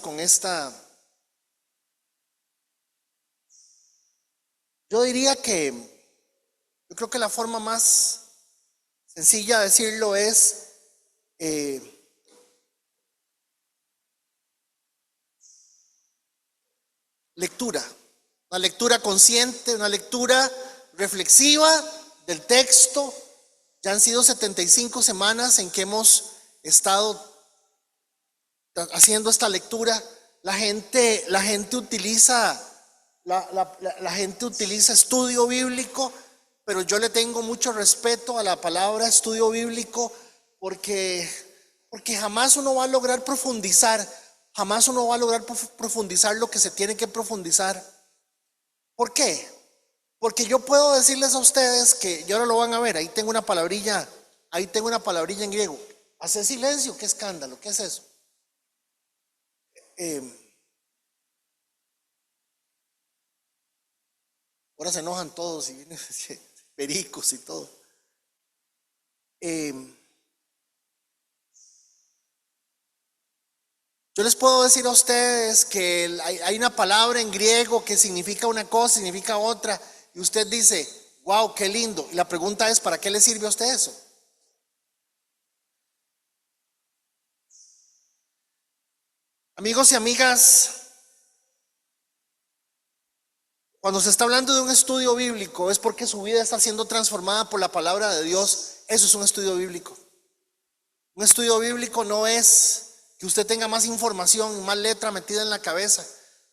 con esta. Yo diría que, yo creo que la forma más sencilla de decirlo es lectura. Una lectura consciente, una lectura reflexiva del texto. Ya han sido 75 semanas en que hemos estado haciendo esta lectura. La gente utiliza estudio bíblico, pero yo le tengo mucho respeto a la palabra estudio bíblico porque jamás uno va a lograr profundizar lo que se tiene que profundizar. ¿Por qué? Porque yo puedo decirles a ustedes que, y ahora lo van a ver, ahí tengo una palabrilla en griego. Hacer silencio, qué escándalo, ¿qué es eso? Ahora se enojan todos y vienen pericos y todo. Yo les puedo decir a ustedes que hay una palabra en griego que significa una cosa, significa otra, y usted dice, wow, qué lindo. Y la pregunta es, ¿para qué le sirve a usted eso? Amigos y amigas, cuando se está hablando de un estudio bíblico es porque su vida está siendo transformada por la palabra de Dios. Eso es un estudio bíblico. Un estudio bíblico no es que usted tenga más información, más letra metida en la cabeza.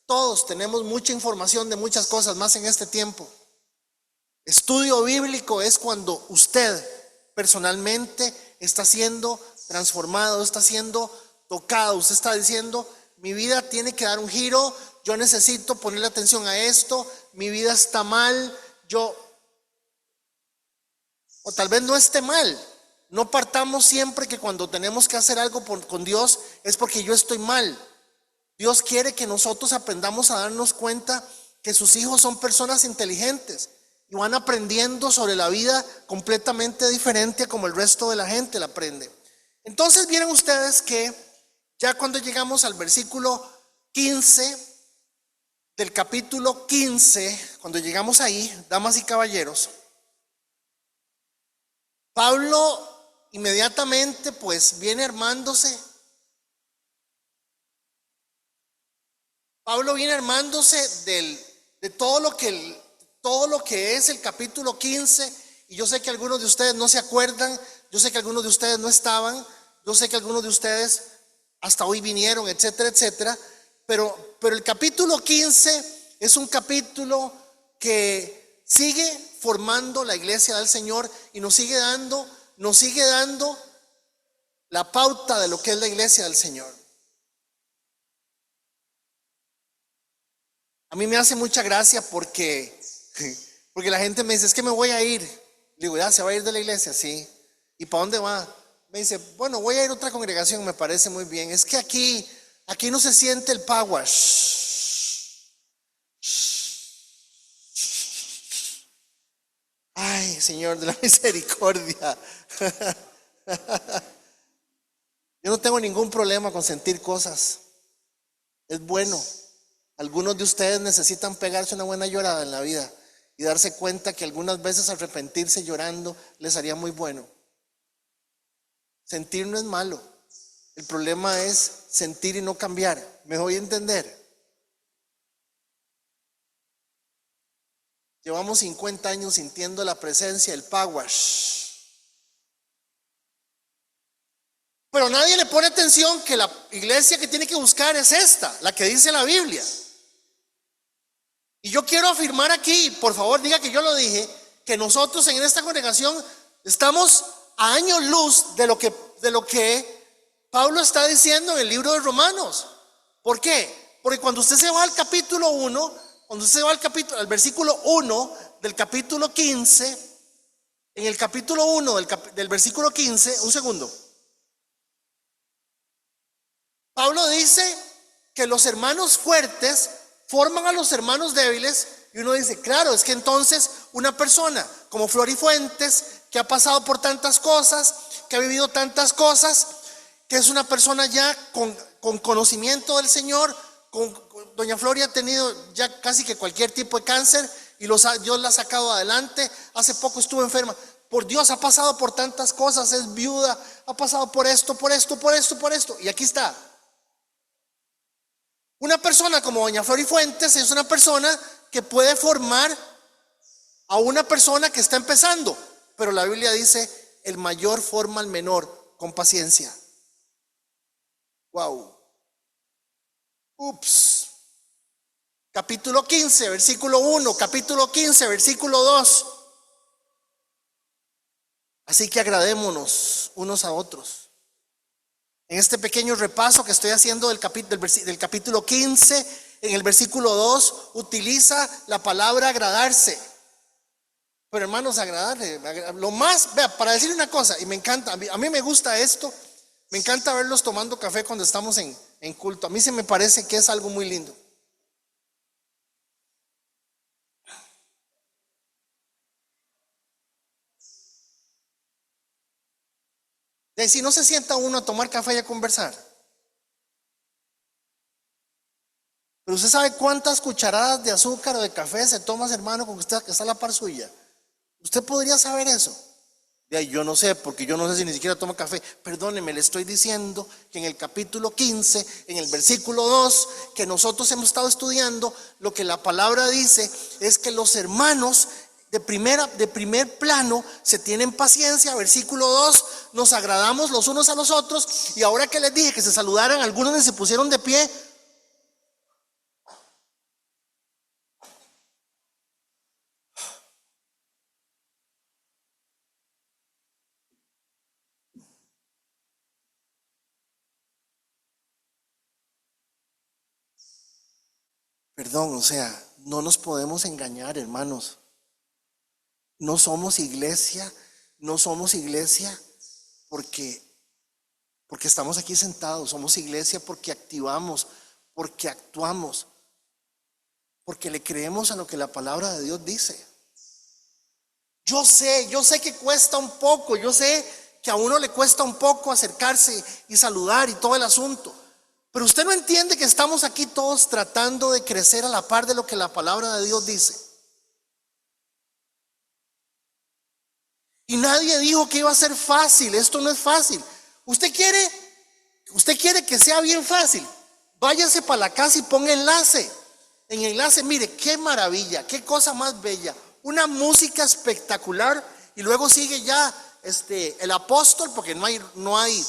Todos tenemos mucha información de muchas cosas, más en este tiempo. Estudio bíblico es cuando usted personalmente está siendo transformado, está siendo tocado. Usted está diciendo, mi vida tiene que dar un giro, yo necesito ponerle atención a esto, mi vida está mal, o tal vez no esté mal. No partamos siempre que cuando tenemos que hacer algo con Dios es porque yo estoy mal. Dios quiere que nosotros aprendamos a darnos cuenta que sus hijos son personas inteligentes y van aprendiendo sobre la vida completamente diferente a como el resto de la gente la aprende. Entonces vienen ustedes que ya cuando llegamos al versículo 15 del capítulo 15, cuando llegamos ahí, damas y caballeros, Pablo inmediatamente pues viene armándose. Pablo viene armándose de todo lo que es el capítulo 15, y yo sé que algunos de ustedes no se acuerdan, yo sé que algunos de ustedes no estaban, yo sé que algunos de ustedes hasta hoy vinieron, etcétera, etcétera, pero el capítulo 15 es un capítulo que sigue formando la iglesia del Señor y nos sigue dando la pauta de lo que es la iglesia del Señor. A mí me hace mucha gracia porque la gente me dice, es que me voy a ir. Le digo, ya se va a ir de la iglesia, sí. ¿Y para dónde va? Me dice, bueno, voy a ir a otra congregación, me parece muy bien. Es que aquí no se siente el power. Ay, Señor de la misericordia. Yo no tengo ningún problema con sentir cosas. Es bueno. Algunos de ustedes necesitan pegarse una buena llorada en la vida y darse cuenta que algunas veces arrepentirse llorando les haría muy bueno. Sentir no es malo. El problema es sentir y no cambiar. ¿Me voy a entender? Llevamos 50 años sintiendo la presencia, el power. Pero nadie le pone atención que la iglesia que tiene que buscar es esta, la que dice la Biblia. Y yo quiero afirmar aquí, por favor diga que yo lo dije, que nosotros en esta congregación estamos a años luz de lo que Pablo está diciendo en el libro de Romanos. ¿Por qué? Porque cuando usted se va al capítulo 1, cuando usted se va al versículo 1 del capítulo 15, en el capítulo 1 del versículo 15, un segundo, Pablo dice que los hermanos fuertes forman a los hermanos débiles, y uno dice, claro, es que entonces una persona como Florifuentes, que ha pasado por tantas cosas, que ha vivido tantas cosas, que es una persona ya con conocimiento del Señor. Doña Floria ha tenido ya casi que cualquier tipo de cáncer y Dios la ha sacado adelante. Hace poco estuvo enferma. Por Dios, ha pasado por tantas cosas, es viuda, ha pasado por esto, por esto, por esto, por esto. Y aquí está. Una persona como doña Flori Fuentes es una persona que puede formar a una persona que está empezando. Pero la Biblia dice, el mayor forma al menor con paciencia. Wow. Ups. Capítulo 15, versículo 1, capítulo 15, versículo 2. Así que agradémonos unos a otros. En este pequeño repaso que estoy haciendo del capítulo 15, en el versículo 2, utiliza la palabra agradarse. Pero hermanos, agradarle, lo más, vea, para decirle una cosa, y me encanta, a mí me gusta esto, me encanta verlos tomando café cuando estamos en culto. A mí se me parece que es algo muy lindo. De si no se sienta uno a tomar café y a conversar. Pero usted sabe cuántas cucharadas de azúcar o de café se toma, hermano, con usted que está a la par suya. Usted podría saber eso. Yo no sé, porque yo no sé si ni siquiera tomo café. Perdóneme, le estoy diciendo que en el capítulo 15, en el versículo 2, que nosotros hemos estado estudiando, lo que la palabra dice es que los hermanos de primer plano se tienen paciencia. Versículo 2, nos agradamos los unos a los otros. Y ahora que les dije que se saludaran, algunos se pusieron de pie. Perdón, o sea, no nos podemos engañar, hermanos. No somos iglesia porque estamos aquí sentados. Somos iglesia porque activamos, porque actuamos, porque le creemos a lo que la palabra de Dios dice. Yo sé que cuesta un poco, yo sé que a uno le cuesta un poco acercarse y saludar y todo el asunto. Pero usted no entiende que estamos aquí todos tratando de crecer a la par de lo que la palabra de Dios dice. Y nadie dijo que iba a ser fácil. Esto no es fácil. Usted quiere que sea bien fácil. Váyase para la casa y ponga enlace. En enlace, mire, qué maravilla, qué cosa más bella. Una música espectacular. Y luego sigue ya el apóstol, porque no hay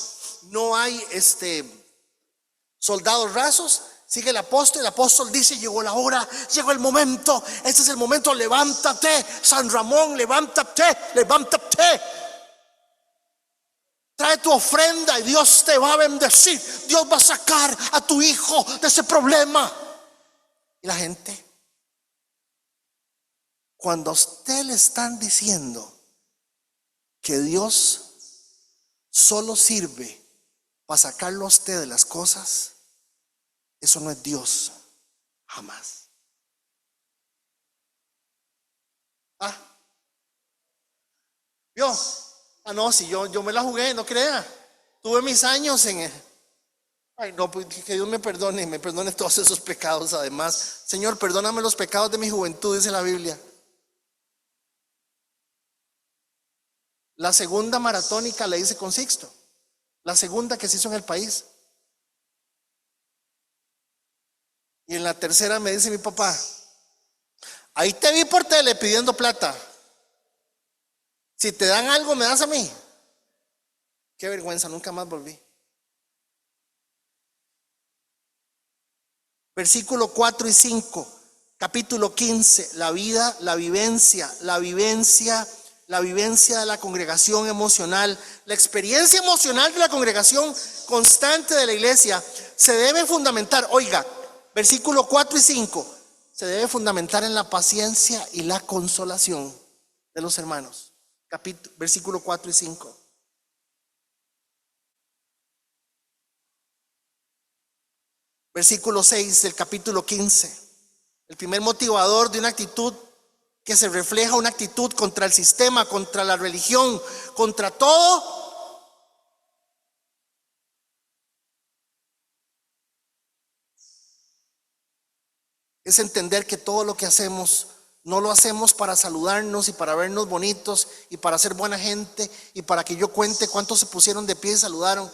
soldados rasos. Sigue el apóstol dice, llegó la hora, llegó el momento, este es el momento, levántate, San Ramón, levántate. Trae tu ofrenda y Dios te va a bendecir. Dios va a sacar a tu hijo de ese problema. Y la gente, cuando a usted le están diciendo que Dios solo sirve para sacarlo a usted de las cosas, eso no es Dios, jamás. ¿Vio? No, si yo me la jugué, no crea. Tuve mis años ay, no, pues que Dios me perdone todos esos pecados. Además, Señor, perdóname los pecados de mi juventud, dice la Biblia. La segunda maratónica la hice con Sixto, la segunda que se hizo en el país. Y en la tercera me dice mi papá, ahí te vi por tele pidiendo plata. Si te dan algo, me das a mí. Qué vergüenza, nunca más volví. Versículo 4 y 5, capítulo 15, la vida, la vivencia de la congregación emocional, la experiencia emocional de la congregación constante de la iglesia se debe fundamentar, oiga, versículo 4 y 5, se debe fundamentar en la paciencia y la consolación de los hermanos. Versículo 4 y 5. Versículo 6 del capítulo 15. El primer motivador de una actitud que se refleja, una actitud contra el sistema, contra la religión, contra todo. es entender que todo lo que hacemos no lo hacemos para saludarnos y para vernos bonitos y para ser buena gente y para que yo cuente cuántos se pusieron de pie y saludaron.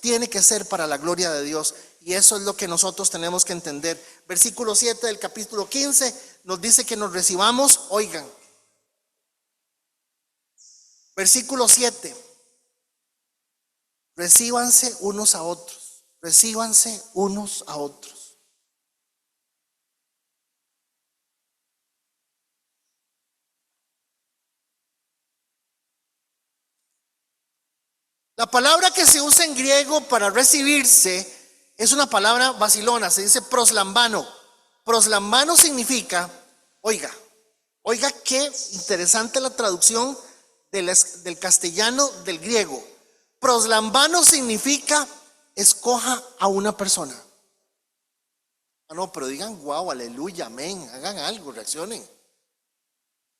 Tiene que ser para la gloria de Dios, y eso es lo que nosotros tenemos que entender. Versículo 7 del capítulo 15 nos dice que nos recibamos, oigan, versículo 7, recíbanse unos a otros, recíbanse unos a otros. La palabra que se usa en griego para recibirse es una palabra vacilona, se dice proslambano. Proslambano significa, oiga qué interesante la traducción del castellano del griego. Proslambano significa escoja a una persona. Ah, no, pero digan wow, aleluya, amén, hagan algo, reaccionen. O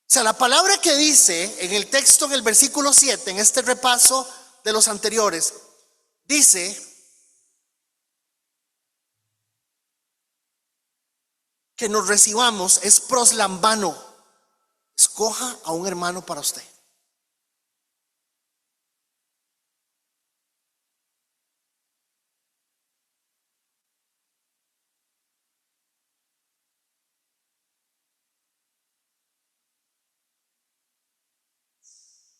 sea, la palabra que dice en el texto, en el versículo 7, en este repaso de los anteriores, dice que nos recibamos, es proslambano. Escoja a un hermano para usted.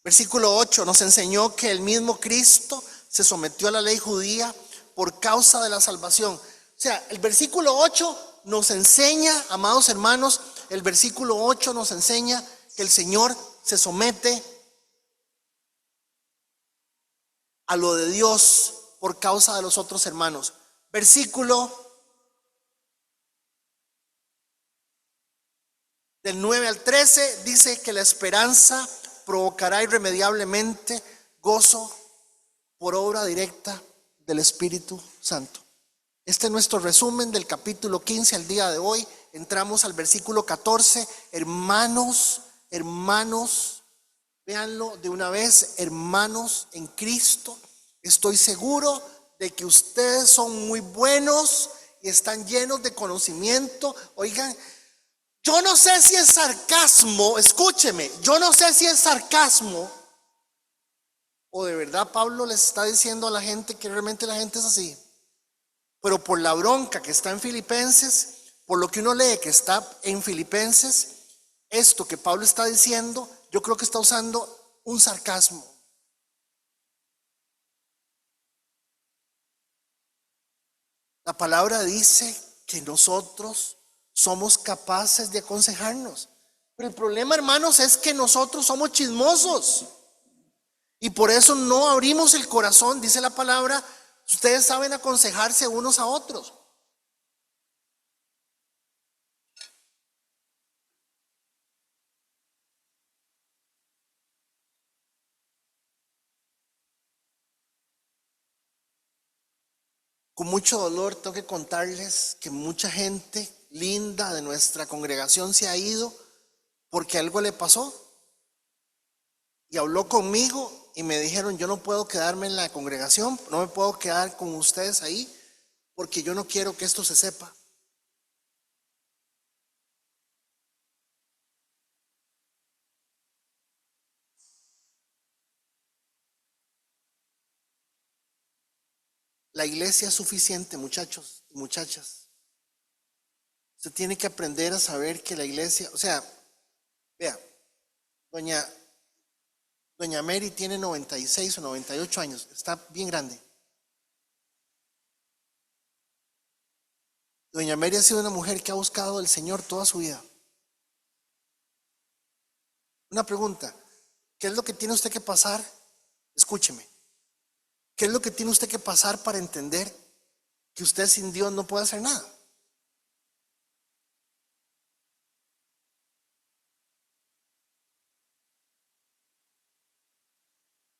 Versículo 8 nos enseñó que el mismo Cristo se sometió a la ley judía por causa de la salvación. O sea, el versículo 8 nos enseña, amados hermanos, el versículo 8 nos enseña que el Señor se somete a lo de Dios por causa de los otros hermanos. Versículo del 9 al 13 dice que la esperanza provocará irremediablemente gozo por obra directa del Espíritu Santo. Este es nuestro resumen del capítulo 15 al día de hoy. Entramos al versículo 14. Hermanos, véanlo de una vez, hermanos en Cristo, estoy seguro de que ustedes son muy buenos y están llenos de conocimiento. Oigan, yo no sé si es sarcasmo, escúcheme, yo no sé si es sarcasmo o de verdad Pablo les está diciendo a la gente que realmente la gente es así. Pero por la bronca que está en Filipenses, por lo que uno lee que está en Filipenses, esto que Pablo está diciendo, yo creo que está usando un sarcasmo. La palabra dice que nosotros somos capaces de aconsejarnos. Pero el problema, hermanos, es que nosotros somos chismosos. Y por eso no abrimos el corazón, dice la palabra. Ustedes saben aconsejarse unos a otros. Con mucho dolor tengo que contarles que mucha gente linda de nuestra congregación se ha ido porque algo le pasó. Y habló conmigo y me dijeron, yo no puedo quedarme en la congregación, no me puedo quedar con ustedes ahí porque yo no quiero que esto se sepa. La iglesia es suficiente, muchachos y muchachas. Usted tiene que aprender a saber que la iglesia, o sea, vea, doña Mary tiene 96 o 98 años, está bien grande. Doña Mary ha sido una mujer que ha buscado al Señor toda su vida. Una pregunta, ¿qué es lo que tiene usted que pasar? Escúcheme, ¿qué es lo que tiene usted que pasar para entender que usted sin Dios no puede hacer nada?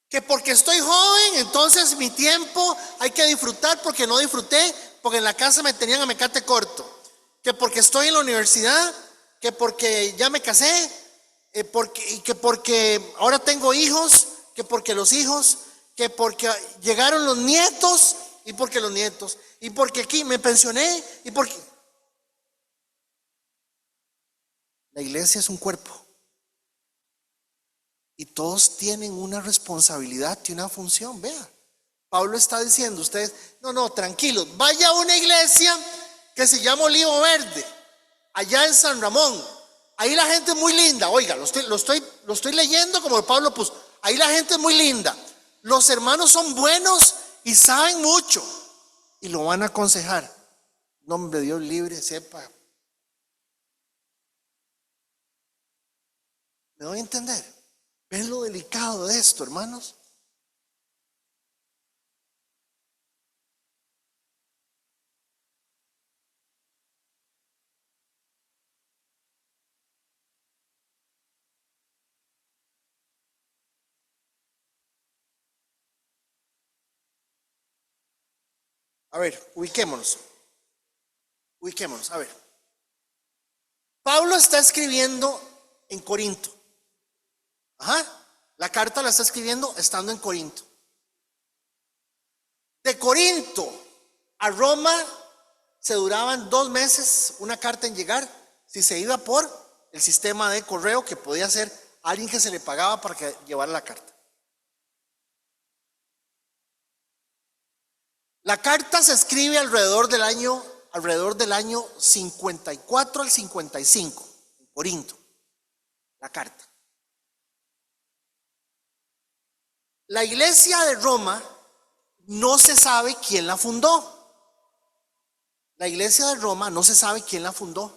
Que porque estoy joven, entonces mi tiempo hay que disfrutar porque no disfruté, porque en la casa me tenían a mecate corto. Que porque estoy en la universidad, que porque ya me casé, que porque ahora tengo hijos, que porque los hijos, que porque llegaron los nietos y porque los nietos, y porque aquí me pensioné y porque... La iglesia es un cuerpo. Y todos tienen una responsabilidad y una función. Vea, Pablo está diciendo, ustedes, no, tranquilos, vaya a una iglesia que se llama Olivo Verde, allá en San Ramón. Ahí la gente es muy linda. Oiga, lo estoy leyendo como Pablo puso. Ahí la gente es muy linda. Los hermanos son buenos y saben mucho. Y lo van a aconsejar. Nombre de Dios libre, sepa. ¿Me doy a entender? ¿Ven lo delicado de esto, hermanos? A ver, ubiquémonos. A ver. Pablo está escribiendo en Corinto. La carta la está escribiendo estando en Corinto. De Corinto a Roma se duraban 2 meses una carta en llegar, si se iba por el sistema de correo, que podía ser alguien que se le pagaba para que llevara la carta. La carta se escribe alrededor del año 54 al 55 en Corinto. La carta. La iglesia de Roma no se sabe quién la fundó. La iglesia de Roma no se sabe quién la fundó.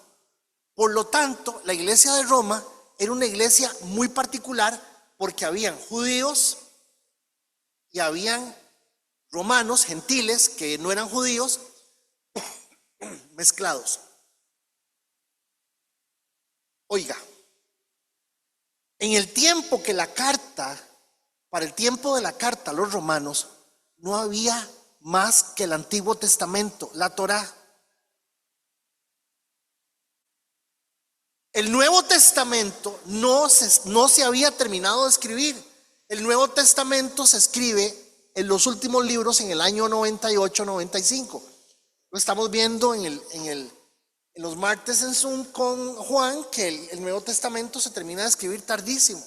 Por lo tanto, la iglesia de Roma era una iglesia muy particular porque habían judíos y habían romanos, gentiles, que no eran judíos, mezclados. Oiga, en el tiempo que la carta, para el tiempo de la carta a los romanos, no había más que el Antiguo Testamento, la Torá. El Nuevo Testamento no se había terminado de escribir. El Nuevo Testamento se escribe en los últimos libros en el año 98-95. Lo estamos viendo en los martes en Zoom con Juan, que el Nuevo Testamento se termina de escribir tardísimo.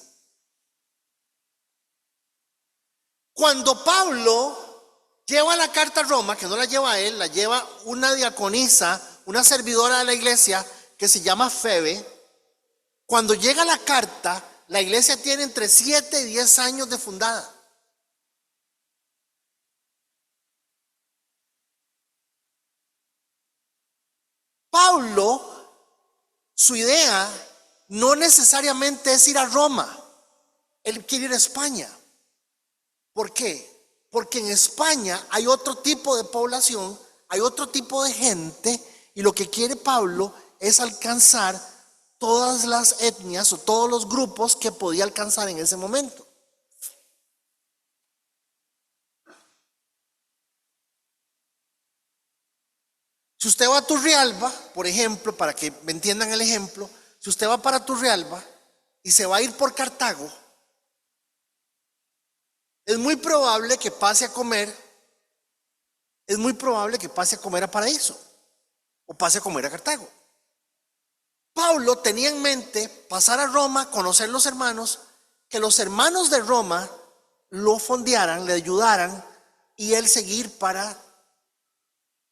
Cuando Pablo lleva la carta a Roma, que no la lleva él, la lleva una diaconisa, una servidora de la iglesia que se llama Febe. Cuando llega la carta, la iglesia tiene entre 7 y 10 años de fundada. Pablo, su idea no necesariamente es ir a Roma. Él quiere ir a España. ¿Por qué? Porque en España hay otro tipo de población, hay otro tipo de gente, y lo que quiere Pablo es alcanzar todas las etnias o todos los grupos que podía alcanzar en ese momento. Si usted va a Turrialba, por ejemplo, para que me entiendan el ejemplo, si usted va para Turrialba y se va a ir por Cartago, es muy probable que pase a comer a Paraíso o pase a comer a Cartago. Pablo tenía en mente pasar a Roma, conocer los hermanos, que los hermanos de Roma lo fondearan, le ayudaran y él seguir para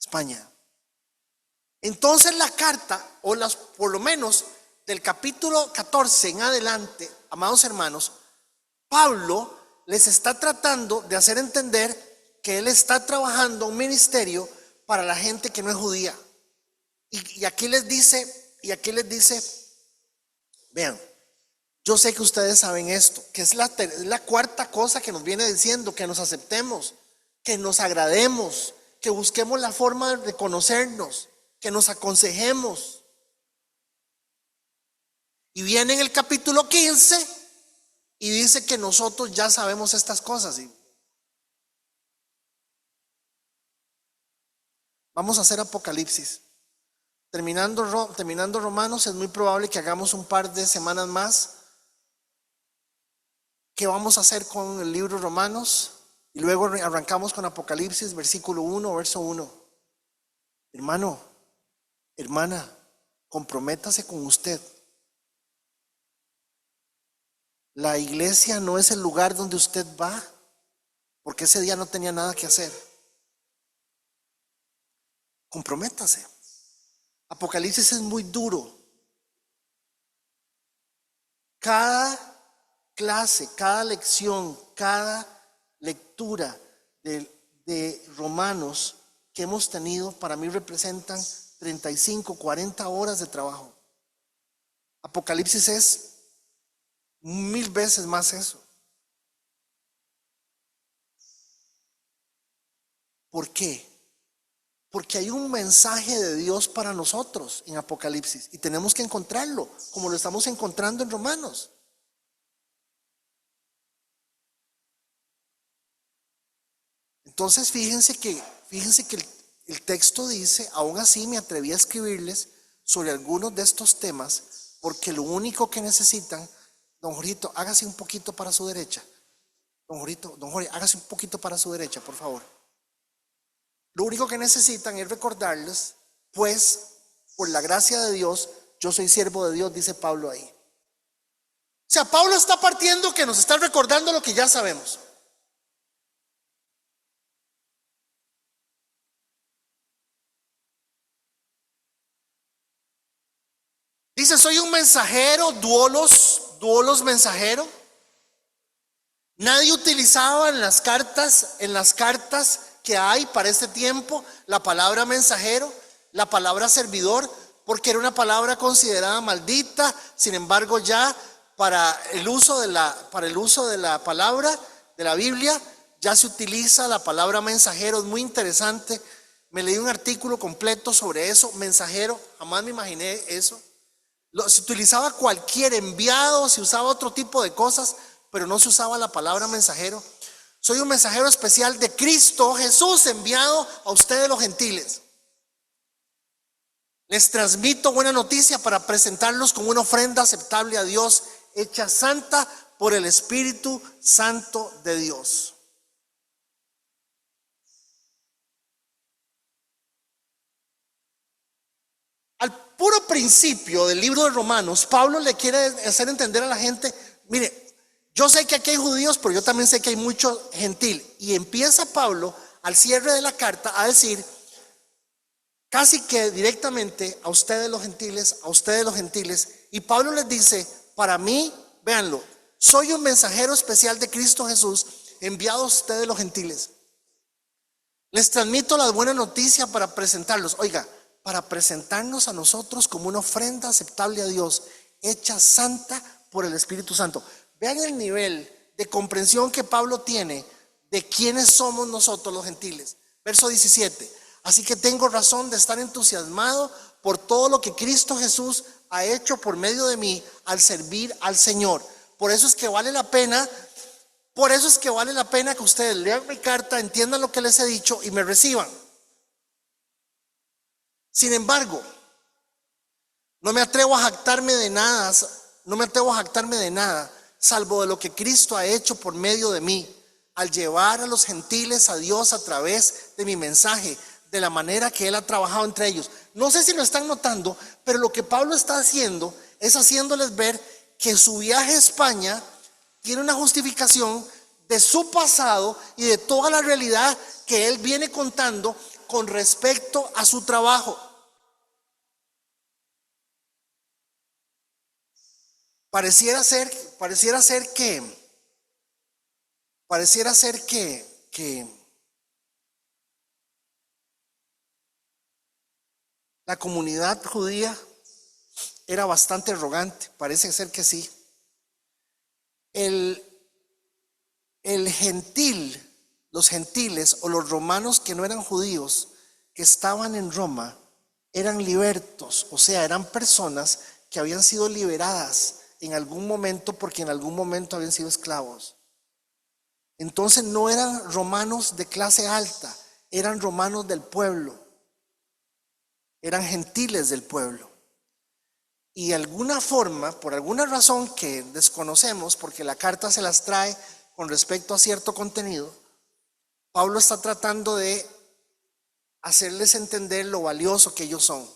España. Entonces la carta, por lo menos del capítulo 14 en adelante, amados hermanos, Pablo les está tratando de hacer entender que él está trabajando un ministerio para la gente que no es judía. Y aquí les dice, vean, yo sé que ustedes saben esto, que es la cuarta cosa que nos viene diciendo, que nos aceptemos, que nos agrademos, que busquemos la forma de conocernos, que nos aconsejemos. Y viene en el capítulo 15 y dice que nosotros ya sabemos estas cosas. Vamos a hacer Apocalipsis. Terminando Romanos, es muy probable que hagamos un par de semanas más. ¿Qué vamos a hacer con el libro Romanos? Y luego arrancamos con Apocalipsis, versículo 1, verso 1. Hermano, hermana, comprométase con usted. La iglesia no es el lugar donde usted va, porque ese día no tenía nada que hacer. Comprométase. Apocalipsis es muy duro. Cada clase, cada lección, cada lectura de Romanos que hemos tenido, para mí representan 35, 40 horas de trabajo. Apocalipsis es 1000 veces más eso. ¿Por qué? Porque hay un mensaje de Dios para nosotros en Apocalipsis y tenemos que encontrarlo, como lo estamos encontrando en Romanos. Entonces fíjense que el texto dice: aún así me atreví a escribirles sobre algunos de estos temas, porque lo único que necesitan, don Jorgito, hágase un poquito para su derecha. Don Jorge, hágase un poquito para su derecha, por favor. Lo único que necesitan es recordarles, pues, por la gracia de Dios, yo soy siervo de Dios, dice Pablo ahí. O sea, Pablo está partiendo que nos está recordando lo que ya sabemos. Dice: soy un mensajero, duolos mensajero. Nadie utilizaba en las cartas que hay para este tiempo la palabra mensajero, la palabra servidor, porque era una palabra considerada maldita. Sin embargo, ya para el uso de la palabra de la Biblia ya se utiliza la palabra mensajero. Es muy interesante. Me leí un artículo completo sobre eso, mensajero. Jamás me imaginé eso. Se utilizaba cualquier enviado, se usaba otro tipo de cosas, pero no se usaba la palabra mensajero. Soy un mensajero especial de Cristo Jesús, enviado a ustedes los gentiles. Les transmito buena noticia para presentarlos como una ofrenda aceptable a Dios, hecha santa por el Espíritu Santo de Dios. Al puro principio del libro de Romanos, Pablo le quiere hacer entender a la gente: mire, yo sé que aquí hay judíos, pero yo también sé que hay mucho gentil. Y empieza Pablo al cierre de la carta a decir casi que directamente: a ustedes los gentiles, a ustedes los gentiles. Y Pablo les dice: para mí, véanlo, soy un mensajero especial de Cristo Jesús, enviado a ustedes los gentiles. Les transmito la buena noticia para presentarlos. Oiga, para presentarnos a nosotros como una ofrenda aceptable a Dios, hecha santa por el Espíritu Santo. Vean el nivel de comprensión que Pablo tiene de quiénes somos nosotros los gentiles. Verso 17: así que tengo razón de estar entusiasmado por todo lo que Cristo Jesús ha hecho por medio de mí al servir al Señor. Por eso es que vale la pena que ustedes lean mi carta, entiendan lo que les he dicho y me reciban. Sin embargo, no me atrevo a jactarme de nada, salvo de lo que Cristo ha hecho por medio de mí, al llevar a los gentiles a Dios a través de mi mensaje, de la manera que Él ha trabajado entre ellos. No sé si lo están notando, pero lo que Pablo está haciendo es haciéndoles ver que su viaje a España tiene una justificación de su pasado y de toda la realidad que Él viene contando con respecto a su trabajo. Pareciera ser que la comunidad judía era bastante arrogante. Parece ser que sí. Los gentiles o los romanos que no eran judíos, que estaban en Roma, eran libertos, o sea, eran personas que habían sido liberadas en algún momento, porque en algún momento habían sido esclavos. Entonces no eran romanos de clase alta, eran romanos del pueblo, eran gentiles del pueblo. Y de alguna forma, por alguna razón que desconocemos, porque la carta se las trae con respecto a cierto contenido, Pablo está tratando de hacerles entender lo valioso que ellos son.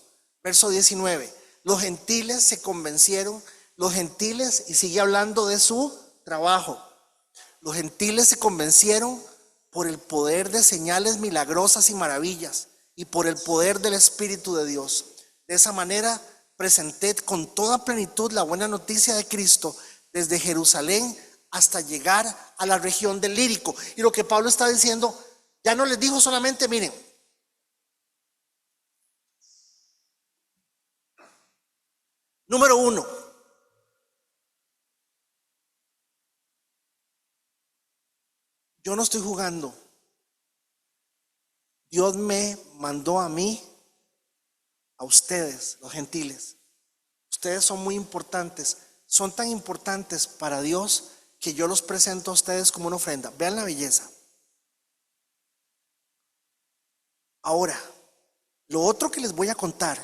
Verso 19: los gentiles se convencieron, los gentiles, y sigue hablando de su trabajo. Los gentiles se convencieron por el poder de señales milagrosas y maravillas y por el poder del Espíritu de Dios. De esa manera presenté con toda plenitud la buena noticia de Cristo desde Jerusalén hasta llegar a la región del Lírico. Y lo que Pablo está diciendo, ya no les dijo solamente, miren, número uno, yo no estoy jugando. Dios me mandó a mí, a ustedes, los gentiles. Ustedes son muy importantes, son tan importantes para Dios que yo los presento a ustedes como una ofrenda. Vean la belleza. Ahora, lo otro que les voy a contar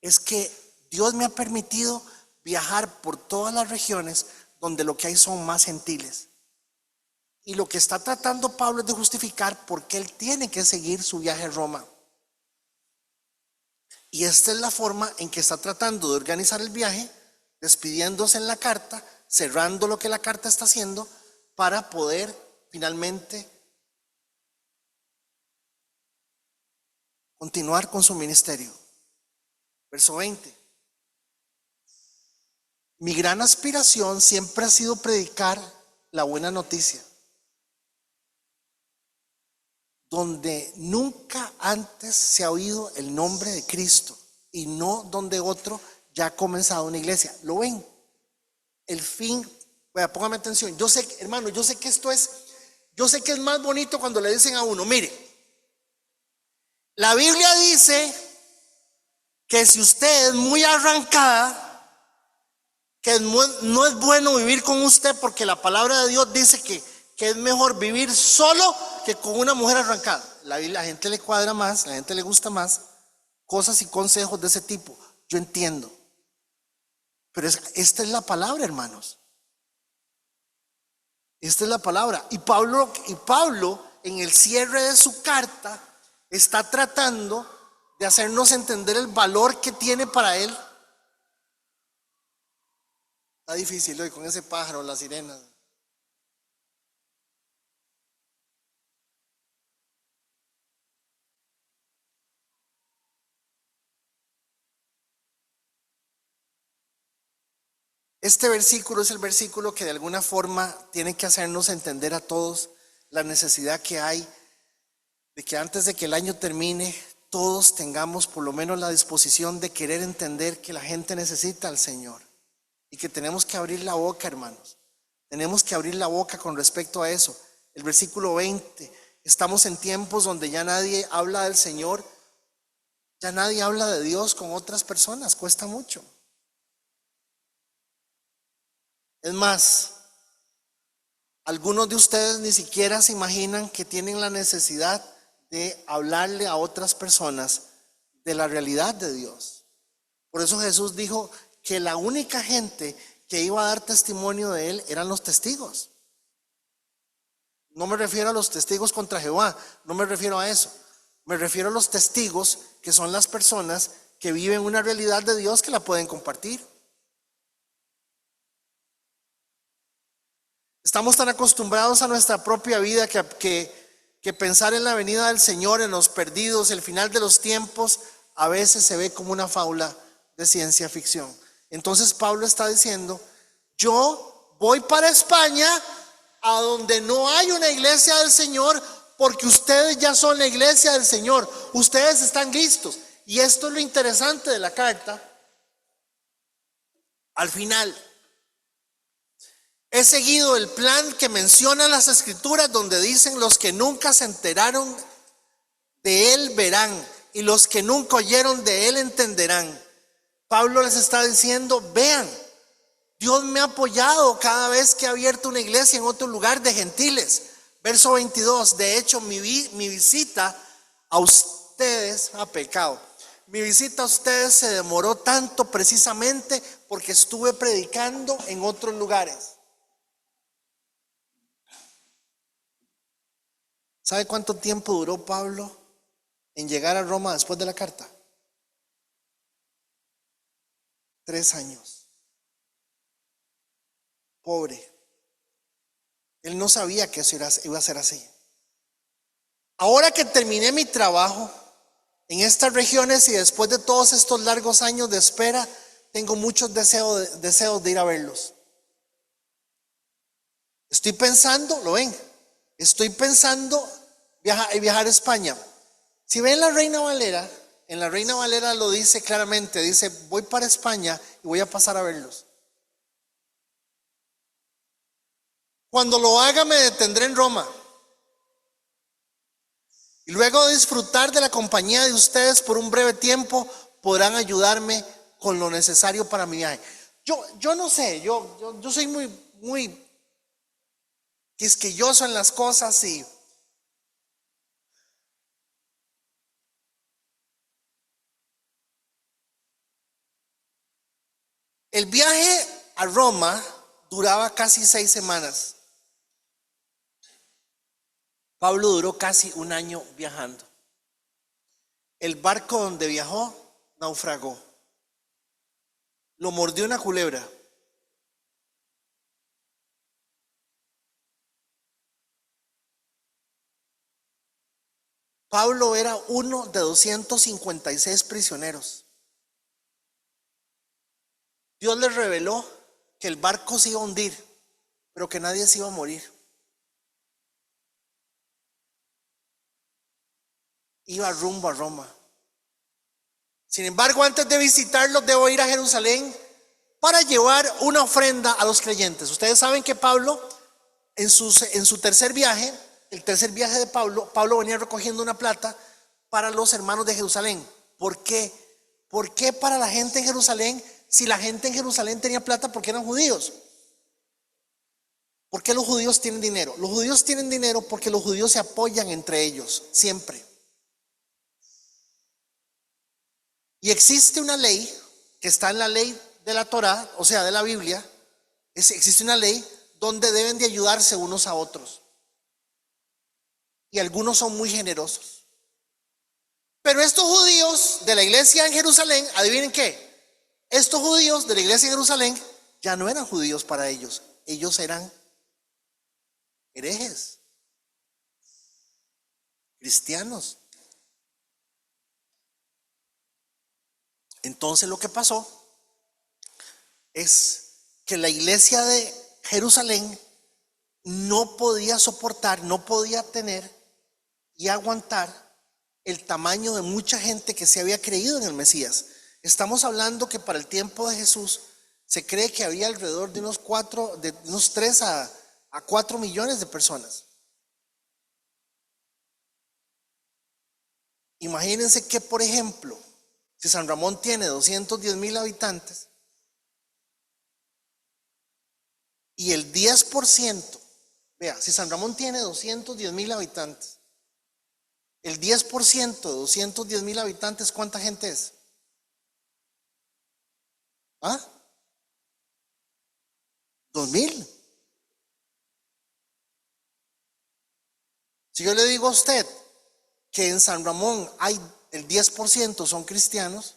es que Dios me ha permitido viajar por todas las regiones donde lo que hay son más gentiles. Y lo que está tratando Pablo es de justificar por qué él tiene que seguir su viaje a Roma. Y esta es la forma en que está tratando de organizar el viaje, despidiéndose en la carta, cerrando lo que la carta está haciendo para poder finalmente continuar con su ministerio. Verso 20. Mi gran aspiración siempre ha sido predicar la buena noticia, donde nunca antes se ha oído el nombre de Cristo y no donde otro ya ha comenzado una iglesia. ¿Lo ven? El fin, vea, póngame atención. Yo sé, hermano, yo sé que es más bonito cuando le dicen a uno, mire, la Biblia dice que si usted es muy arrancada, que no es bueno vivir con usted, porque la palabra de Dios dice que es mejor vivir solo que con una mujer arrancada. La gente le cuadra más, la gente le gusta más cosas y consejos de ese tipo. Yo entiendo. Pero esta es la palabra, hermanos. Esta es la palabra. Y Pablo en el cierre de su carta está tratando de hacernos entender el valor que tiene para él. Está difícil hoy con ese pájaro, las sirenas. Este versículo es el versículo que de alguna forma tiene que hacernos entender a todos la necesidad que hay de que antes de que el año termine, todos tengamos por lo menos la disposición de querer entender que la gente necesita al Señor y que tenemos que abrir la boca, hermanos. Tenemos que abrir la boca con respecto a eso. El versículo 20, estamos en tiempos donde ya nadie habla del Señor, ya nadie habla de Dios con otras personas, cuesta mucho. Es más, algunos de ustedes ni siquiera se imaginan que tienen la necesidad de hablarle a otras personas de la realidad de Dios. Por eso Jesús dijo que la única gente que iba a dar testimonio de él eran los testigos. No me refiero a los testigos contra Jehová, no me refiero a eso. Me refiero a los testigos que son las personas que viven una realidad de Dios que la pueden compartir. Estamos tan acostumbrados a nuestra propia vida que pensar en la venida del Señor, en los perdidos, el final de los tiempos, a veces se ve como una fábula de ciencia ficción. Entonces Pablo está diciendo, yo voy para España, a donde no hay una iglesia del Señor, porque ustedes ya son la iglesia del Señor, ustedes están listos. Y esto es lo interesante de la carta. Al final, he seguido el plan que mencionan las escrituras, donde dicen: los que nunca se enteraron de él verán, y los que nunca oyeron de él entenderán. Pablo les está diciendo: vean, Dios me ha apoyado cada vez que he abierto una iglesia en otro lugar de gentiles. Verso 22, de hecho mi visita a ustedes ha pecado. Mi visita a ustedes se demoró tanto precisamente porque estuve predicando en otros lugares. ¿Sabe cuánto tiempo duró Pablo en llegar a Roma después de la carta? 3 años. pobre. Él no sabía que eso iba a ser así. Ahora que terminé mi trabajo en estas regiones y después de todos estos largos años de espera, tengo muchos deseos de ir a verlos. Estoy pensando, ¿lo ven? Estoy pensando viajar a España. Si ven la Reina Valera, en la Reina Valera lo dice claramente, dice, voy para España y voy a pasar a verlos. Cuando lo haga me detendré en Roma. Y luego de disfrutar de la compañía de ustedes por un breve tiempo, podrán ayudarme con lo necesario para mi viaje. Yo no sé, yo soy muy quisquilloso en las cosas y el viaje a Roma duraba casi 6 semanas. Pablo duró casi un año viajando. El barco donde viajó naufragó. Lo mordió una culebra. Pablo era uno de 256 prisioneros. Dios les reveló que el barco se iba a hundir, pero que nadie se iba a morir. Iba rumbo a Roma. Sin embargo, antes de visitarlos, debo ir a Jerusalén para llevar una ofrenda a los creyentes. Ustedes saben que Pablo, en su tercer viaje, el tercer viaje de Pablo venía recogiendo una plata para los hermanos de Jerusalén. ¿Por qué? ¿Por qué para la gente en Jerusalén? Si la gente en Jerusalén tenía plata, porque eran judíos. ¿Por qué los judíos tienen dinero? Los judíos tienen dinero porque los judíos se apoyan entre ellos, siempre. Y existe una ley que está en la ley de la Torá, o sea, de la Biblia. Existe una ley donde deben de ayudarse unos a otros. Y algunos son muy generosos. Pero estos judíos de la iglesia en Jerusalén, adivinen qué, estos judíos de la iglesia en Jerusalén ya no eran judíos para ellos. Ellos eran herejes, cristianos. Entonces lo que pasó es que la iglesia de Jerusalén no podía soportar, no podía tener y aguantar el tamaño de mucha gente que se había creído en el Mesías. Estamos hablando que para el tiempo de Jesús se cree que había alrededor de unos 3 a 4 millones de personas. Imagínense que, por ejemplo, si San Ramón tiene 210,000 habitantes y el 10%, vea, si San Ramón tiene 210,000 habitantes, el 10% de 210,000 habitantes, ¿cuánta gente es? ¿Ah? 2,000. Si yo le digo a usted que en San Ramón hay el 10% son cristianos,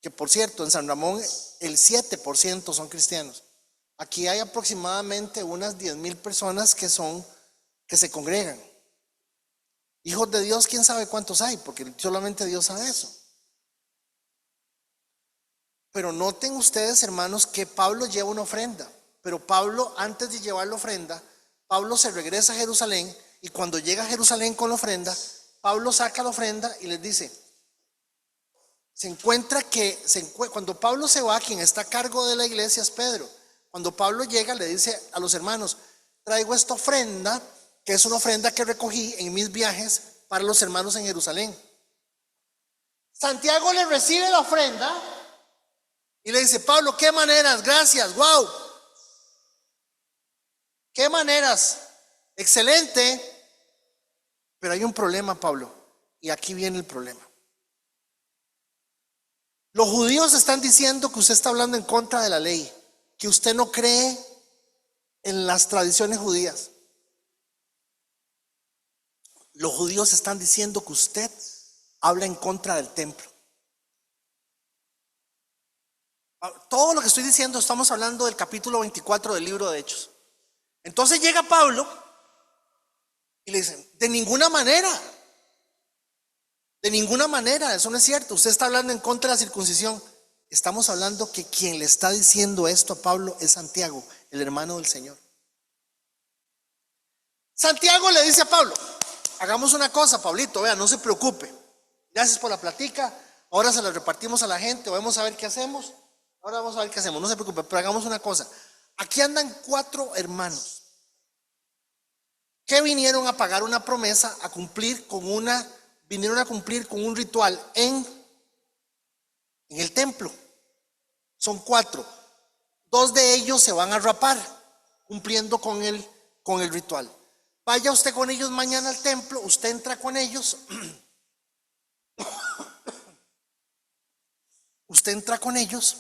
que por cierto, en San Ramón el 7% son cristianos. Aquí hay aproximadamente unas 10,000 personas que se congregan. Hijos de Dios, quién sabe cuántos hay, porque solamente Dios sabe eso. Pero noten ustedes, hermanos, que Pablo lleva una ofrenda. Pero Pablo, antes de llevar la ofrenda, Pablo se regresa a Jerusalén, y cuando llega a Jerusalén con la ofrenda, Pablo saca la ofrenda y les dice, cuando Pablo se va, quien está a cargo de la iglesia es Pedro. Cuando Pablo llega, le dice a los hermanos, traigo esta ofrenda, que es una ofrenda que recogí en mis viajes para los hermanos en Jerusalén. Santiago le recibe la ofrenda y le dice, Pablo, qué maneras, gracias, wow, qué maneras, excelente. Pero hay un problema, Pablo, y aquí viene el problema. Los judíos están diciendo que usted está hablando en contra de la ley, que usted no cree en las tradiciones judías. Los judíos están diciendo que usted habla en contra del templo. Todo lo que estoy diciendo estamos hablando del capítulo 24 del libro de Hechos. Entonces llega Pablo y le dicen, de ninguna manera, eso no es cierto. Usted está hablando en contra de la circuncisión. Estamos hablando que quien le está diciendo esto a Pablo es Santiago, el hermano del Señor. Santiago le dice a Pablo, hagamos una cosa, Pablito, vea, no se preocupe. Gracias por la platica. Ahora se la repartimos a la gente, vamos a ver qué hacemos. No se preocupe, pero hagamos una cosa. Aquí andan 4 hermanos que vinieron a pagar una promesa, vinieron a cumplir con un ritual en el templo. Son 4. 2 de ellos se van a rapar, cumpliendo con el ritual. Vaya usted con ellos mañana al templo, usted entra con ellos. Usted entra con ellos.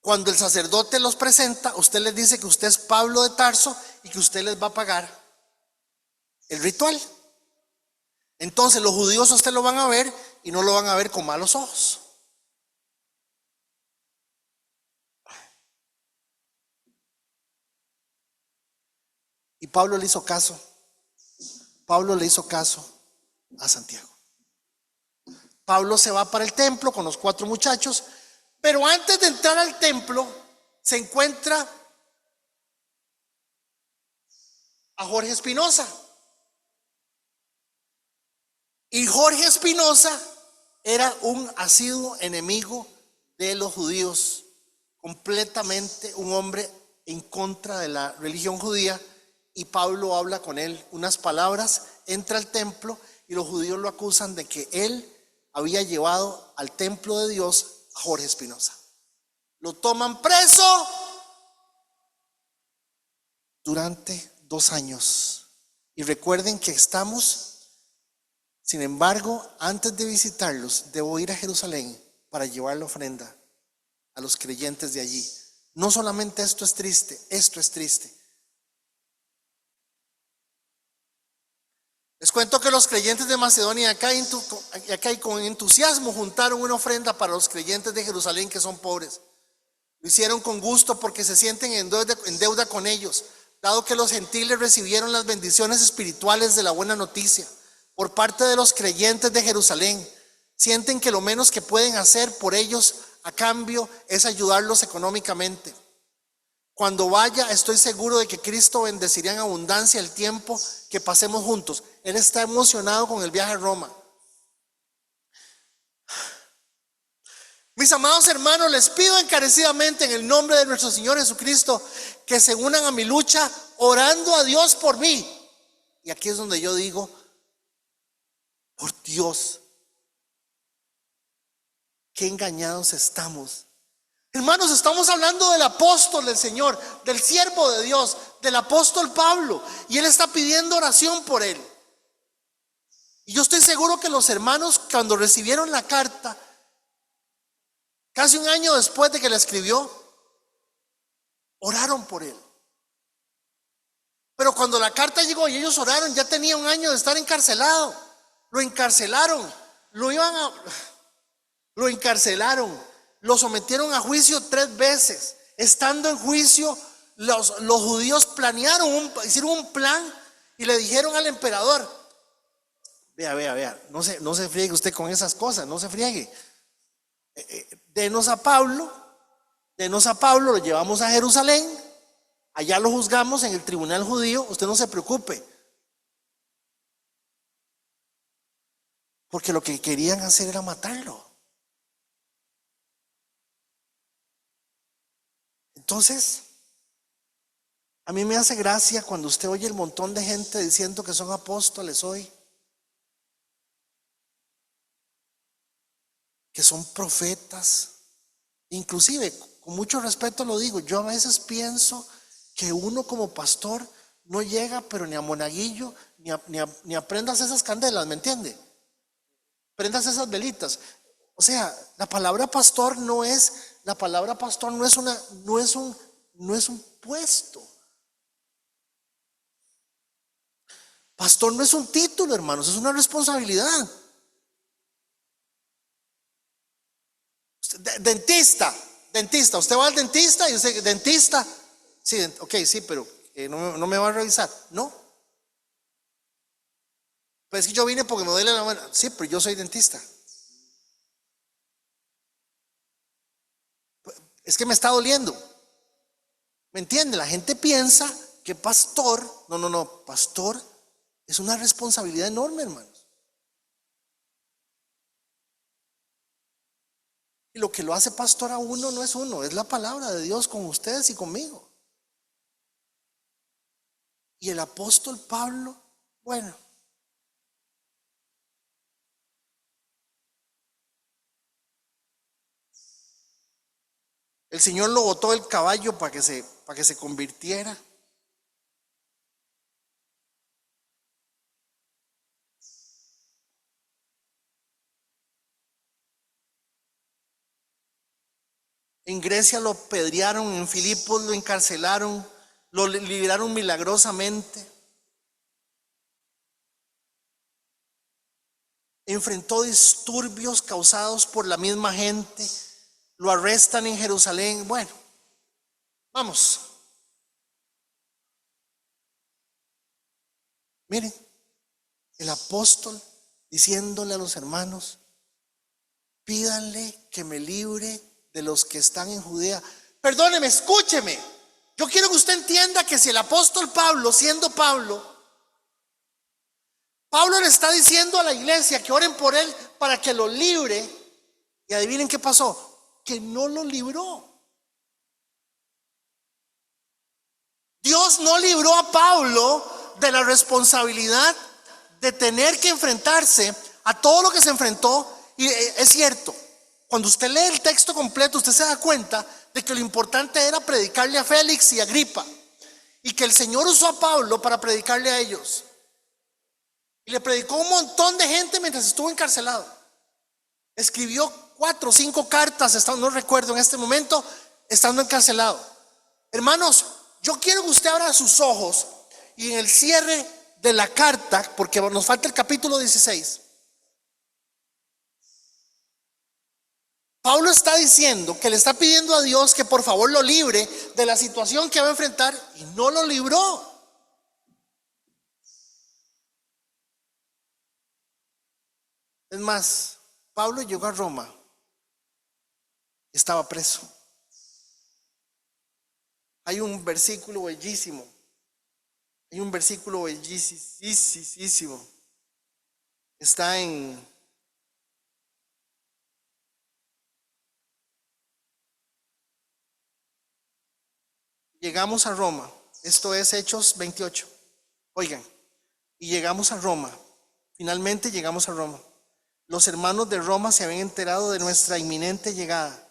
Cuando el sacerdote los presenta, usted les dice que usted es Pablo de Tarso y que usted les va a pagar el ritual. Entonces los judíos a usted lo van a ver y no lo van a ver con malos ojos. Y Pablo le hizo caso. Pablo le hizo caso a Santiago. Pablo se va para el templo con los 4 muchachos, pero antes de entrar al templo se encuentra a Jorge Espinosa. Y Jorge Espinosa era un asiduo enemigo de los judíos, completamente un hombre en contra de la religión judía. Y Pablo habla con él unas palabras, entra al templo y los judíos lo acusan de que él había llevado al templo de Dios a Jorge Espinosa. Lo toman preso durante 2 años. Y recuerden que sin embargo, antes de visitarlos, debo ir a Jerusalén para llevar la ofrenda a los creyentes de allí. No solamente esto es triste. Les cuento que los creyentes de Macedonia acá y con entusiasmo juntaron una ofrenda para los creyentes de Jerusalén que son pobres. Lo hicieron con gusto porque se sienten en deuda con ellos, dado que los gentiles recibieron las bendiciones espirituales de la buena noticia por parte de los creyentes de Jerusalén. Sienten que lo menos que pueden hacer por ellos a cambio es ayudarlos económicamente. Cuando vaya, estoy seguro de que Cristo bendecirá en abundancia el tiempo que pasemos juntos. Él está emocionado con el viaje a Roma. Mis amados hermanos, les pido encarecidamente en el nombre de nuestro Señor Jesucristo que se unan a mi lucha orando a Dios por mí. Y aquí es donde yo digo, por Dios, qué engañados estamos. Hermanos, estamos hablando del apóstol del Señor, del siervo de Dios, del apóstol Pablo, y él está pidiendo oración por él. Y yo estoy seguro que los hermanos, cuando recibieron la carta, casi 1 año después de que la escribió, oraron por él. Pero cuando la carta llegó y ellos oraron, ya tenía 1 año de estar encarcelado. Lo encarcelaron, lo encarcelaron. Lo sometieron a juicio 3 veces. Estando en juicio, los judíos hicieron un plan y le dijeron al emperador: vea, no se friegue usted con esas cosas, no se friegue. Denos a Pablo, lo llevamos a Jerusalén, allá lo juzgamos en el tribunal judío, usted no se preocupe. Porque lo que querían hacer era matarlo. Entonces, a mí me hace gracia cuando usted oye el montón de gente diciendo que son apóstoles hoy, que son profetas. Inclusive, con mucho respeto lo digo, yo a veces pienso que uno como pastor no llega pero ni a monaguillo, ni a prendas esas candelas, ¿me entiende? Prendas esas velitas. O sea, la palabra pastor no es un puesto. Pastor no es un título, hermanos, es una responsabilidad. Dentista. Usted va al dentista y usted, dentista. Sí, ok, sí, pero no me va a revisar. No. Pues es que yo vine porque me duele la mano. Sí, pero yo soy dentista. Es que me está doliendo. ¿Me entiende? La gente piensa que pastor, no, pastor es una responsabilidad enorme, hermanos. Y lo que lo hace pastor a uno no es uno, es la palabra de Dios con ustedes y conmigo. Y el apóstol Pablo, bueno, el Señor lo botó del caballo para que se convirtiera. En Grecia lo apedrearon, en Filipos lo encarcelaron, lo liberaron milagrosamente. Enfrentó disturbios causados por la misma gente. Lo arrestan en Jerusalén. Bueno, vamos. Miren, el apóstol diciéndole a los hermanos: pídanle que me libre de los que están en Judea. Perdóneme, escúcheme. Yo quiero que usted entienda que si el apóstol Pablo, siendo Pablo le está diciendo a la iglesia que oren por él para que lo libre, y adivinen qué pasó, que no lo libró. Dios no libró a Pablo de la responsabilidad de tener que enfrentarse a todo lo que se enfrentó. Y es cierto, cuando usted lee el texto completo, usted se da cuenta de que lo importante era predicarle a Félix y a Agripa, y que el Señor usó a Pablo para predicarle a ellos. Y le predicó a un montón de gente mientras estuvo encarcelado. Escribió 4 o 5 cartas, no recuerdo en este momento, estando encarcelado. Hermanos, yo quiero que usted abra sus ojos y en el cierre de la carta, porque nos falta el capítulo 16, Pablo está diciendo que le está pidiendo a Dios que por favor lo libre de la situación que va a enfrentar, y no lo libró. Es más, Pablo llegó a Roma, estaba preso. Hay un versículo bellísimo. Está en llegamos a Roma. Esto es Hechos 28. Oigan, y llegamos a Roma. Finalmente llegamos a Roma. Los hermanos de Roma se habían enterado de nuestra inminente llegada.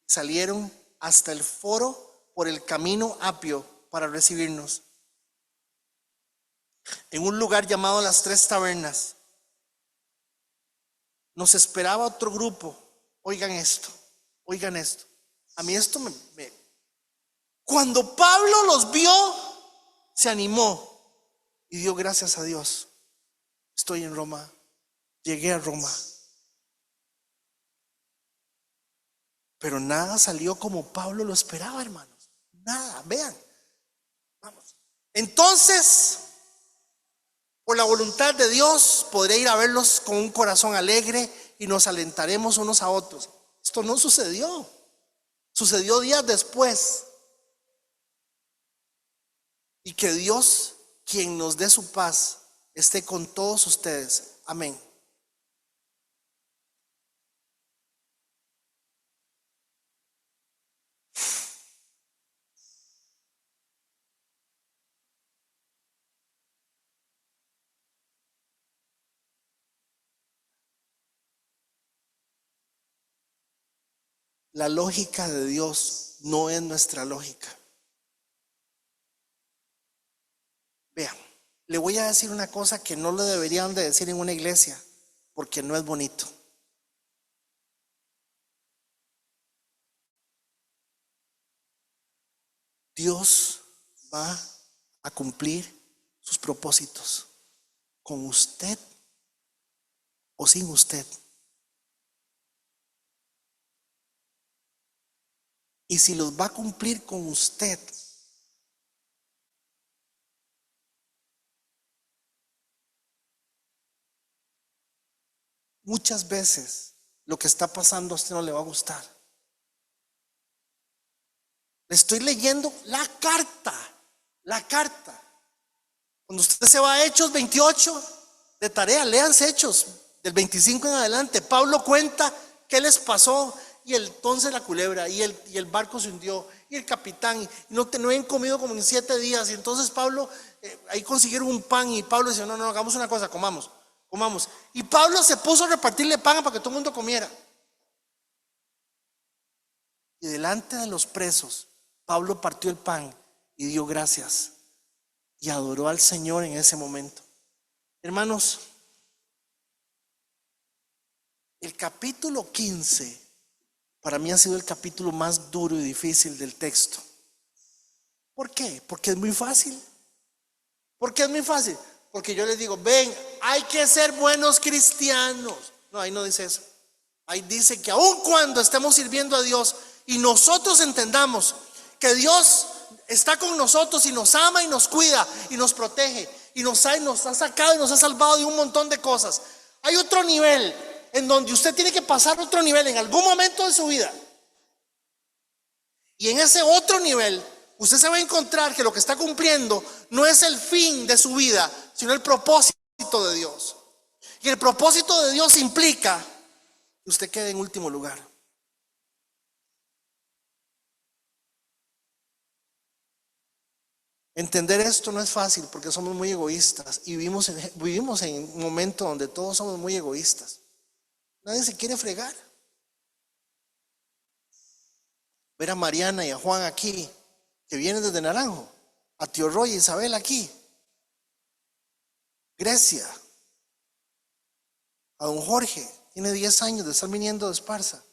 Salieron hasta el foro por el camino Apio para recibirnos. En un lugar llamado Las Tres Tabernas nos esperaba otro grupo. Oigan esto. A mí esto Cuando Pablo los vio, se animó y dio gracias a Dios. Estoy en Roma. Llegué a Roma. Pero nada salió como Pablo lo esperaba, hermanos. Nada, vean. Vamos. Entonces, por la voluntad de Dios, podré ir a verlos con un corazón alegre y nos alentaremos unos a otros. Esto no sucedió. Sucedió días después. Y que Dios, quien nos dé su paz, esté con todos ustedes. Amén. La lógica de Dios no es nuestra lógica. Vean, le voy a decir una cosa que no le deberían de decir en una iglesia, porque no es bonito. Dios va a cumplir sus propósitos con usted o sin usted. y si los va a cumplir con usted. Muchas veces lo que está pasando a usted no le va a gustar. Le estoy leyendo la carta. Cuando usted se va a Hechos 28, de tarea, léanse Hechos del 25 en adelante. Pablo cuenta qué les pasó, y entonces la culebra, y el barco se hundió, y el capitán, y no habían comido como en 7 días, y entonces Pablo, ahí consiguieron un pan, y Pablo dice, no, hagamos una cosa, comamos. Y Pablo se puso a repartirle pan para que todo el mundo comiera. Y delante de los presos, Pablo partió el pan y dio gracias y adoró al Señor en ese momento. Hermanos, el capítulo 15 para mí ha sido el capítulo más duro y difícil del texto. ¿Por qué? Porque es muy fácil. Porque yo les digo, ven, hay que ser buenos cristianos. No, ahí no dice eso. Ahí dice que aun cuando estemos sirviendo a Dios y nosotros entendamos que Dios está con nosotros y nos ama y nos cuida y nos protege y nos ha sacado y nos ha salvado de un montón de cosas, hay otro nivel en donde usted tiene que pasar otro nivel en algún momento de su vida. Y en ese otro nivel usted se va a encontrar que lo que está cumpliendo no es el fin de su vida, sino el propósito de Dios. Y el propósito de Dios implica que usted quede en último lugar. Entender esto no es fácil porque somos muy egoístas y vivimos en un momento donde todos somos muy egoístas. Nadie se quiere fregar. Ver a Mariana y a Juan aquí, que vienen desde Naranjo, a tío Roy y Isabel aquí, Grecia, a don Jorge, tiene 10 años de estar viniendo de Esparza.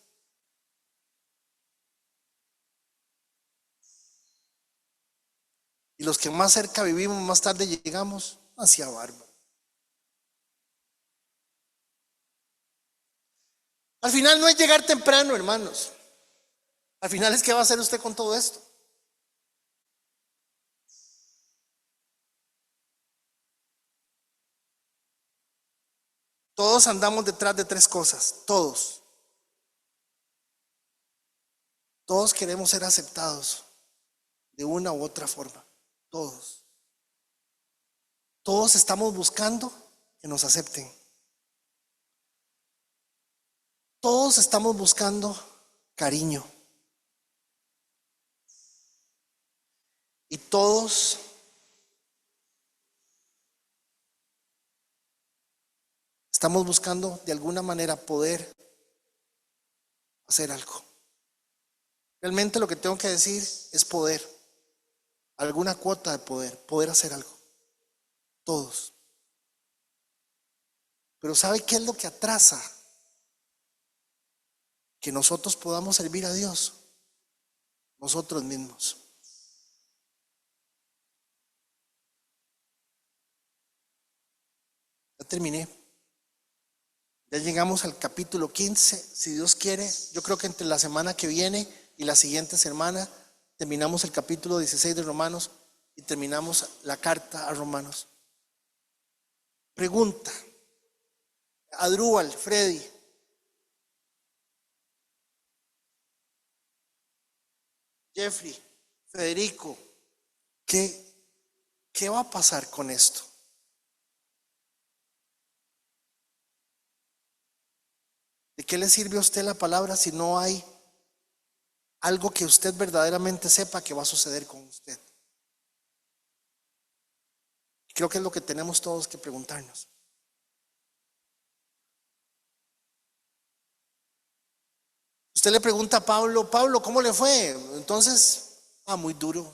Y los que más cerca vivimos, más tarde llegamos hacia Bárbara. Al final no es llegar temprano, hermanos. Al final es qué va a hacer usted con todo esto. Todos andamos detrás de 3 cosas, todos. Todos queremos ser aceptados de una u otra forma, todos. Todos estamos buscando que nos acepten. Todos estamos buscando cariño. Y todos estamos buscando de alguna manera poder hacer algo. Realmente lo que tengo que decir es poder, alguna cuota de poder hacer algo. Todos. Pero ¿sabe qué es lo que atrasa que nosotros podamos servir a Dios? Nosotros mismos. Ya terminé. Ya llegamos al capítulo 15. Si Dios quiere, yo creo que entre la semana que viene y la siguiente semana terminamos el capítulo 16 de Romanos y terminamos la carta a Romanos. Pregunta: Adrúbal, Freddy, Jeffrey, Federico, ¿qué va a pasar con esto? ¿De qué le sirve a usted la palabra si no hay algo que usted verdaderamente sepa que va a suceder con usted? Creo que es lo que tenemos todos que preguntarnos. Usted le pregunta a Pablo, ¿cómo le fue? Entonces, muy duro.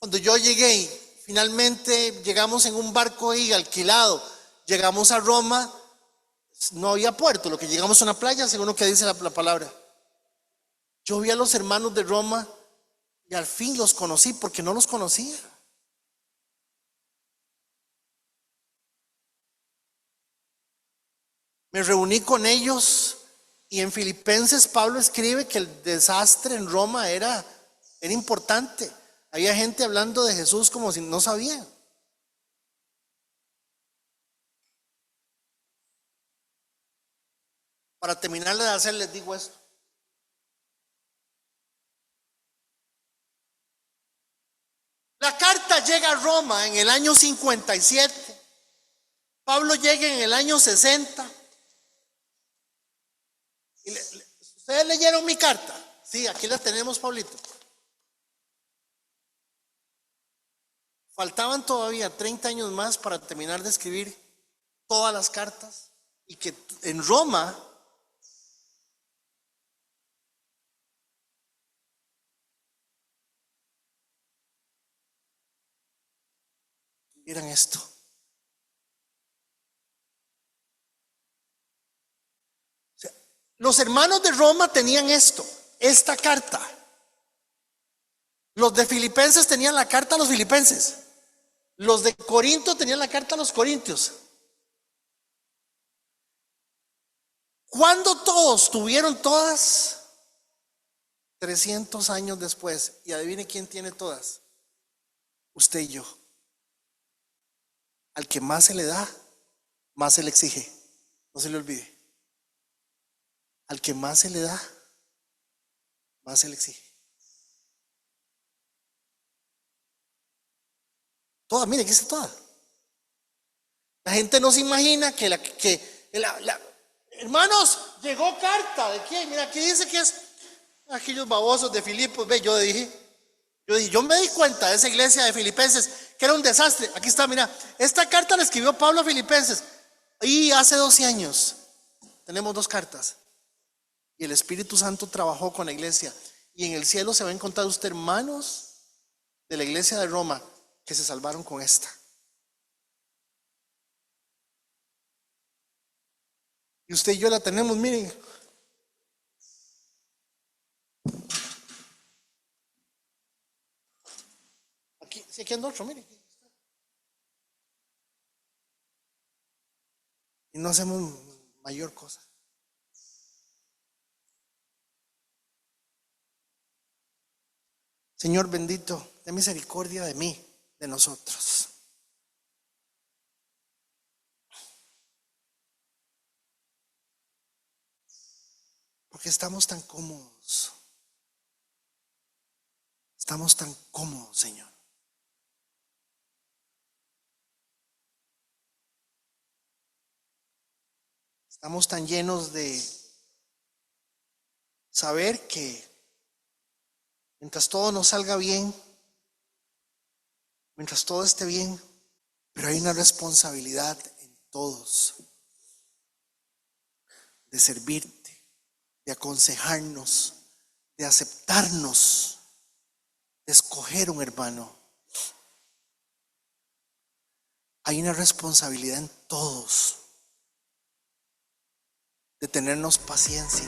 Cuando yo llegué y finalmente llegamos en un barco ahí alquilado, llegamos a Roma, no había puerto, lo que llegamos a una playa, según lo que dice la palabra. Yo vi a los hermanos de Roma y al fin los conocí porque no los conocía. Me reuní con ellos Y en Filipenses Pablo escribe que el desastre en Roma era importante. Había gente hablando de Jesús como si no sabían. Para terminar de hacer, les digo esto. La carta llega a Roma en el año 57. Pablo llega en el año 60. ¿Ustedes leyeron mi carta? Sí, aquí la tenemos, Pablito. Faltaban todavía 30 años más para terminar de escribir todas las cartas y que en Roma vieran esto. O sea, los hermanos de Roma tenían esta carta. Los de Filipenses tenían la carta a los filipenses. Los de Corinto tenían la carta a los corintios. Cuando todos tuvieron todas, 300 años después, y adivine quién tiene todas, usted y yo. Al que más se le da, más se le exige. No se le olvide. Al que más se le da, más se le exige. Toda, mire, aquí está toda. La gente no se imagina que hermanos, llegó carta. ¿De quién? Mira, aquí dice que es aquellos babosos de Filipos. Ve, yo me di cuenta de esa iglesia de Filipenses que era un desastre. Aquí está, mira, esta carta la escribió Pablo a Filipenses y hace 12 años tenemos 2 cartas y el Espíritu Santo trabajó con la iglesia y en el cielo se va a encontrar usted hermanos de la iglesia de Roma que se salvaron con esta. Y usted y yo la tenemos, miren. Aquí anda otro, miren. Y no hacemos mayor cosa. Señor bendito, ten misericordia de mí, de nosotros. Porque estamos tan cómodos. Estamos tan cómodos, Señor. Estamos tan llenos de saber que mientras todo nos salga bien, mientras todo esté bien, pero hay una responsabilidad en todos de servirte, de aconsejarnos, de aceptarnos, de escoger un hermano. Hay una responsabilidad en todos de tenernos paciencia.